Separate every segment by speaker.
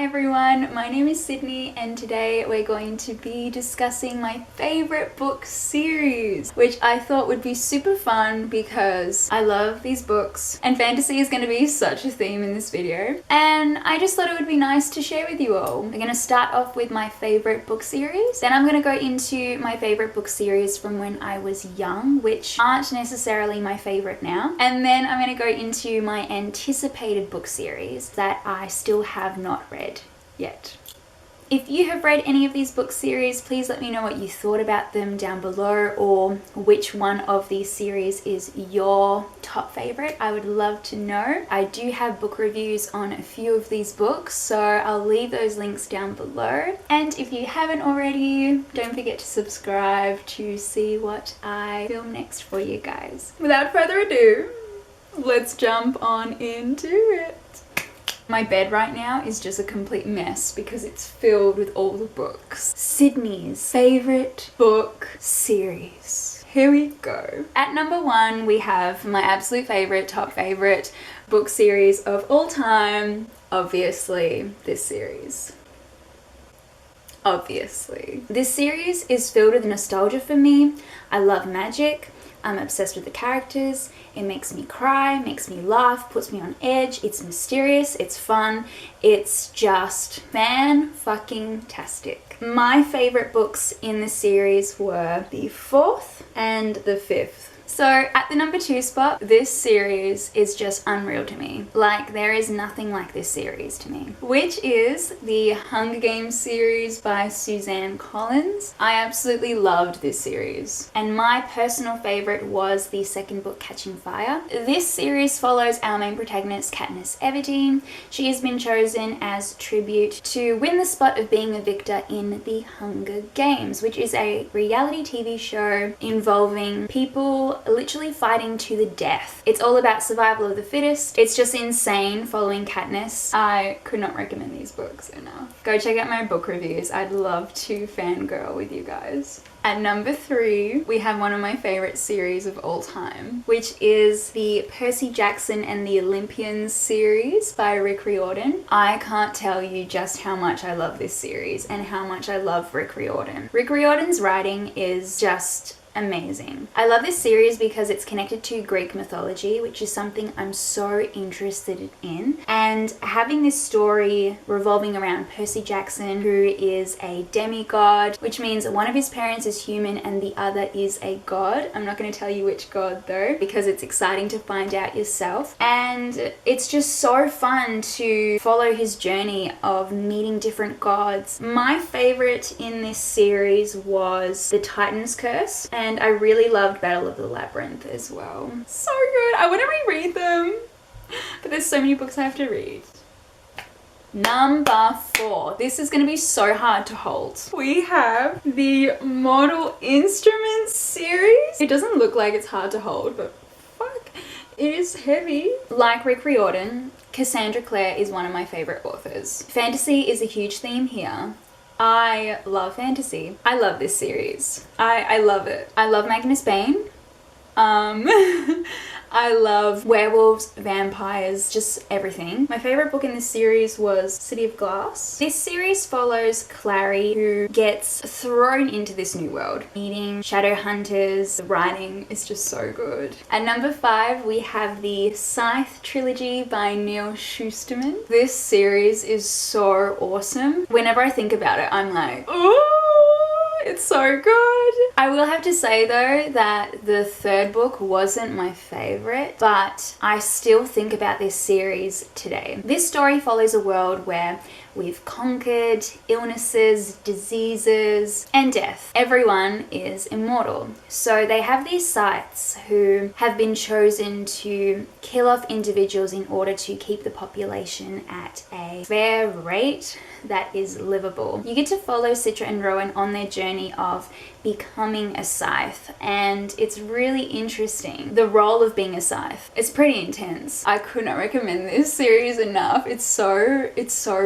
Speaker 1: everyone, my name is Sydney and today we're going to be discussing my favorite book series, which I thought would be super fun because I love these books and fantasy is going to be such a theme in this video, and I just thought it would be nice to share with you all. We're going to start off with my favorite book series, then I'm going to go into my favorite book series from when I was young, which aren't necessarily my favorite now, and then I'm going to go into my anticipated book series that I still have not read yet. If you have read any of these book series, please let me know what you thought about them down below, or which one of these series is your top favorite. I would love to know. I do have book reviews on a few of these books, so I'll leave those links down below. And if you haven't already, don't forget to subscribe to see what I film next for you guys. Without further ado, let's jump on into it. My bed right now is just a complete mess because it's filled with all the books. Sydney's favorite book series. Here we go. At number 1, we have my absolute favorite, top favorite book series of all time. Obviously, this series. Obviously. This series is filled with nostalgia for me. I love magic. I'm obsessed with the characters. It makes me cry, makes me laugh, puts me on edge. It's mysterious, it's fun, it's just fan-fucking-tastic. My favorite books in the series were the 4th and the 5th. So at the number 2 spot, this series is just unreal to me. Like, there is nothing like this series to me, which is the Hunger Games series by Suzanne Collins. I absolutely loved this series, and my personal favorite was the second book, Catching Fire. This series follows our main protagonist, Katniss Everdeen. She has been chosen as tribute to win the spot of being a victor in the Hunger Games, which is a reality TV show involving people literally fighting to the death. It's all about survival of the fittest. It's just insane following Katniss. I could not recommend these books enough. Go check out my book reviews. I'd love to fangirl with you guys. At number 3, we have one of my favorite series of all time, which is the Percy Jackson and the Olympians series by Rick Riordan. I can't tell you just how much I love this series and how much I love Rick Riordan. Rick Riordan's writing is just amazing. I love this series because it's connected to Greek mythology, which is something I'm so interested in. And having this story revolving around Percy Jackson, who is a demigod, which means one of his parents is human and the other is a god. I'm not going to tell you which god though, because it's exciting to find out yourself. And it's just so fun to follow his journey of meeting different gods. My favorite in this series was the Titan's Curse, and I really loved Battle of the Labyrinth as well. So good. I want to reread them, but there's so many books I have to read. Number 4. This is going to be so hard to hold. We have the Mortal Instruments series. It doesn't look like it's hard to hold, but fuck, it is heavy. Like Rick Riordan, Cassandra Clare is one of my favorite authors. Fantasy is a huge theme here. I love fantasy. I love this series. I love it. I love Magnus Bane. I love werewolves, vampires, just everything. My favorite book in this series was City of Glass. This series follows Clary, who gets thrown into this new world, meeting shadow hunters. The writing is just so good. At number 5, we have the Scythe trilogy by Neil Shusterman. This series is so awesome. Whenever I think about it, I'm like, oh, it's so good. I will have to say though that the 3rd book wasn't my favorite, but I still think about this series today. This story follows a world where we've conquered illnesses, diseases, and death. Everyone is immortal. So they have these scythes who have been chosen to kill off individuals in order to keep the population at a fair rate that is livable. You get to follow Citra and Rowan on their journey of becoming a scythe, and it's really interesting. The role of being a scythe, it's pretty intense. I could not recommend this series enough. It's so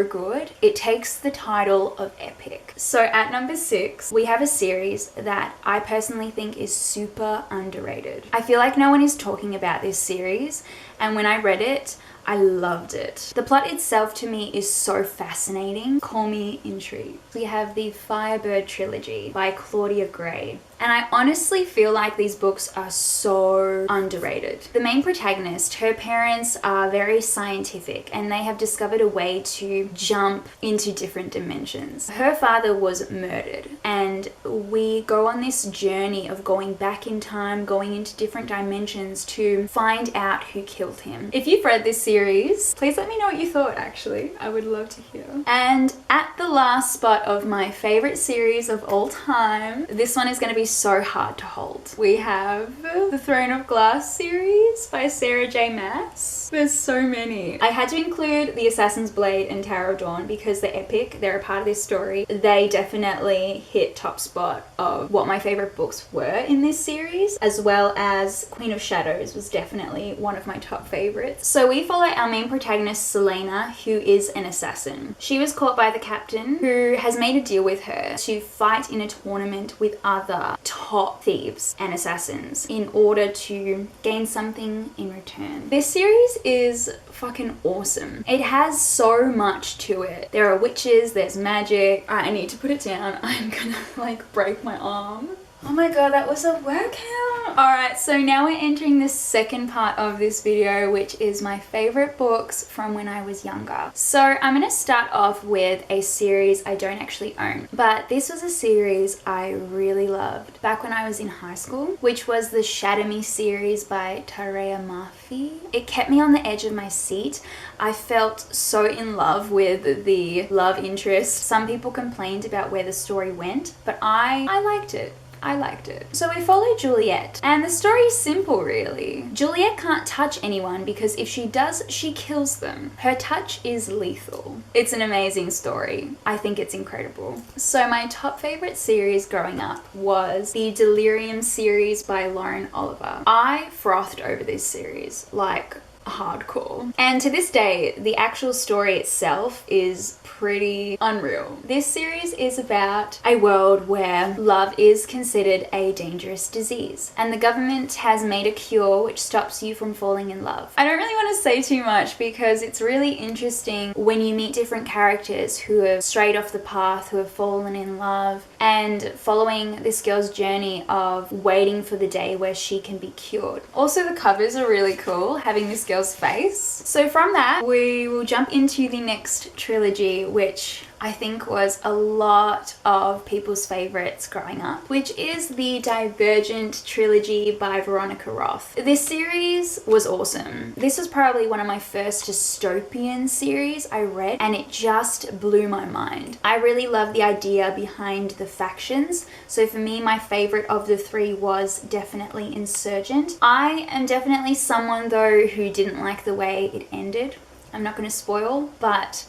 Speaker 1: good. It takes the title of epic. So at number 6, we have a series that I personally think is super underrated. I feel like no one is talking about this series, and when I read it, I loved it. The plot itself to me is so fascinating. Call me intrigued. We have the Firebird trilogy by Claudia Gray. And I honestly feel like these books are so underrated. The main protagonist, her parents are very scientific and they have discovered a way to jump into different dimensions. Her father was murdered and we go on this journey of going back in time, going into different dimensions to find out who killed him. If you've read this series, please let me know what you thought actually. I would love to hear. And at the last spot of my favorite series of all time, this one is going to be so hard to hold. We have the Throne of Glass series by Sarah J. Maas. There's so many. I had to include The Assassin's Blade and Tower of Dawn because they're epic. They're a part of this story. They definitely hit top spot of what my favorite books were in this series, as well as Queen of Shadows was definitely one of my top favorites. So we follow our main protagonist Selena, who is an assassin. She was caught by the captain, who has made a deal with her to fight in a tournament with other top thieves and assassins in order to gain something in return. This series is fucking awesome. It has so much to it. There are witches, there's magic. I need to put it down. I'm gonna like break my arm. Oh my god, that was a workout. Alright, so now we're entering the second part of this video, which is my favorite books from when I was younger. So I'm going to start off with a series I don't actually own, but this was a series I really loved back when I was in high school, which was the Shatter Me series by Tareya Murphy. It kept me on the edge of my seat. I felt so in love with the love interest. Some people complained about where the story went, but I liked it. I liked it. So we follow Juliet, and the story is simple really. Juliet can't touch anyone because if she does, she kills them. Her touch is lethal. It's an amazing story. I think it's incredible. So my top favorite series growing up was the Delirium series by Lauren Oliver. I frothed over this series like hardcore. And to this day, the actual story itself is pretty unreal. This series is about a world where love is considered a dangerous disease and the government has made a cure which stops you from falling in love. I don't really want to say too much because it's really interesting when you meet different characters who have strayed off the path, who have fallen in love, and following this girl's journey of waiting for the day where she can be cured. Also, the covers are really cool, having this girl's face. So from that, we will jump into the next trilogy, which I think was a lot of people's favorites growing up, which is the Divergent trilogy by Veronica Roth. This series was awesome. This was probably one of my first dystopian series I read, and it just blew my mind. I really love the idea behind the factions. So for me, my favorite of the three was definitely Insurgent. I am definitely someone though who didn't like the way it ended. I'm not going to spoil, but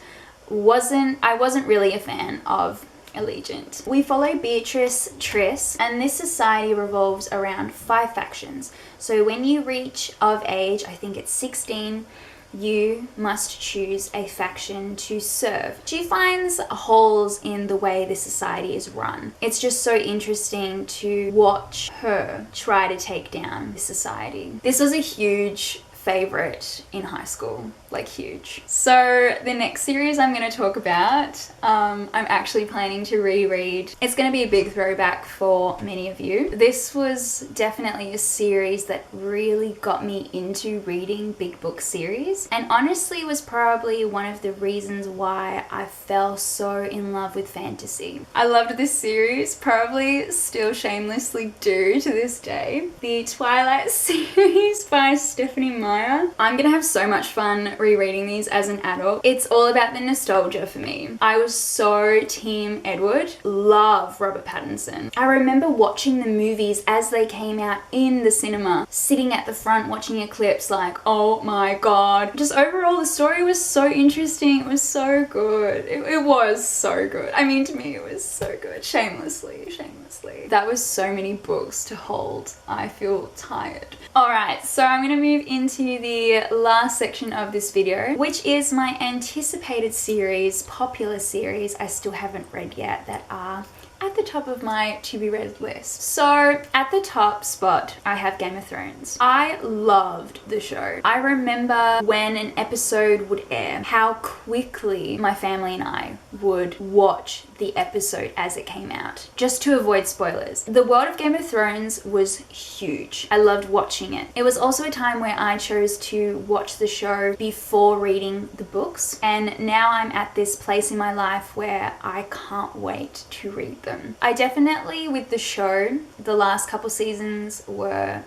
Speaker 1: I wasn't really a fan of Allegiant. We follow Beatrice Triss, and this society revolves around 5 factions. So when you reach of age, I think it's 16, you must choose a faction to serve. She finds holes in the way the society is run. It's just so interesting to watch her try to take down the society. This was a huge favorite in high school, like huge. So the next series I'm going to talk about, I'm actually planning to reread. It's going to be a big throwback for many of you. This was definitely a series that really got me into reading big book series, and honestly was probably one of the reasons why I fell so in love with fantasy. I loved this series, probably still shamelessly do to this day. The Twilight series by Stephanie Meyer. I'm gonna have so much fun rereading these as an adult. It's all about the nostalgia for me. I was so team Edward. Love Robert Pattinson. I remember watching the movies as they came out in the cinema, sitting at the front watching eclipse like, oh my god. Just overall the story was so interesting. It was so good. It was so good. I mean, to me it was so good. Shamelessly. That was so many books to hold. I feel tired. Alright, so I'm gonna move into the last section of this video, which is my anticipated series, popular series I still haven't read yet, that are at the top of my to be read list. So at the top spot, I have Game of Thrones. I loved the show. I remember when an episode would air, how quickly my family and I would watch the episode as it came out, just to avoid spoilers. The world of Game of Thrones was huge. I loved watching it. It was also a time where I chose to watch the show before reading the books, and now I'm at this place in my life where I can't wait to read them. I definitely, with the show, the last couple seasons were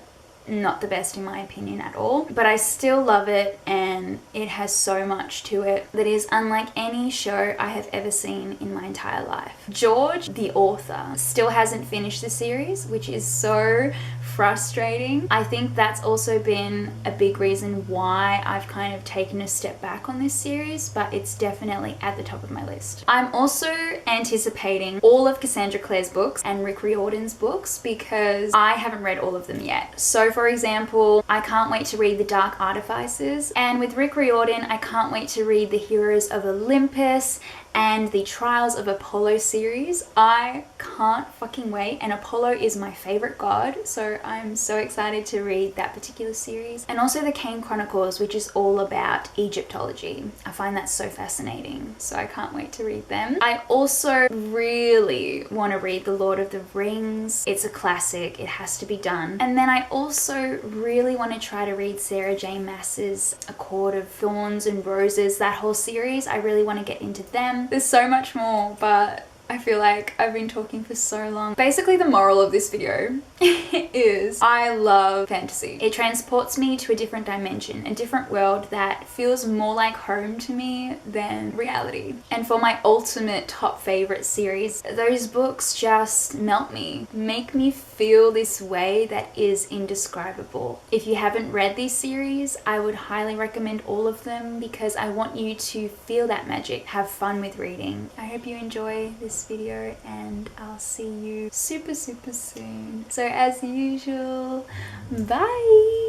Speaker 1: not the best in my opinion at all, but I still love it, and it has so much to it that is unlike any show I have ever seen in my entire life. George, the author, still hasn't finished the series, which is so frustrating. I think that's also been a big reason why I've kind of taken a step back on this series, but it's definitely at the top of my list. I'm also anticipating all of Cassandra Clare's books and Rick Riordan's books because I haven't read all of them yet. So for example, I can't wait to read The Dark Artifices, and with Rick Riordan, I can't wait to read The Heroes of Olympus and the Trials of Apollo series. I can't fucking wait, and Apollo is my favorite god, so I'm so excited to read that particular series. And also the Kane Chronicles, which is all about Egyptology. I find that so fascinating, so I can't wait to read them. I also really want to read The Lord of the Rings. It's a classic, it has to be done. And then I also really want to try to read Sarah J Maas's A Court of Thorns and Roses, that whole series. I really want to get into them. There's so much more, but I feel like I've been talking for so long. Basically, the moral of this video is I love fantasy. It transports me to a different dimension, a different world that feels more like home to me than reality. And for my ultimate top favorite series, those books just melt me, make me feel this way that is indescribable. If you haven't read these series, I would highly recommend all of them because I want you to feel that magic, have fun with reading. I hope you enjoy this video, and I'll see you super soon. So as usual, bye!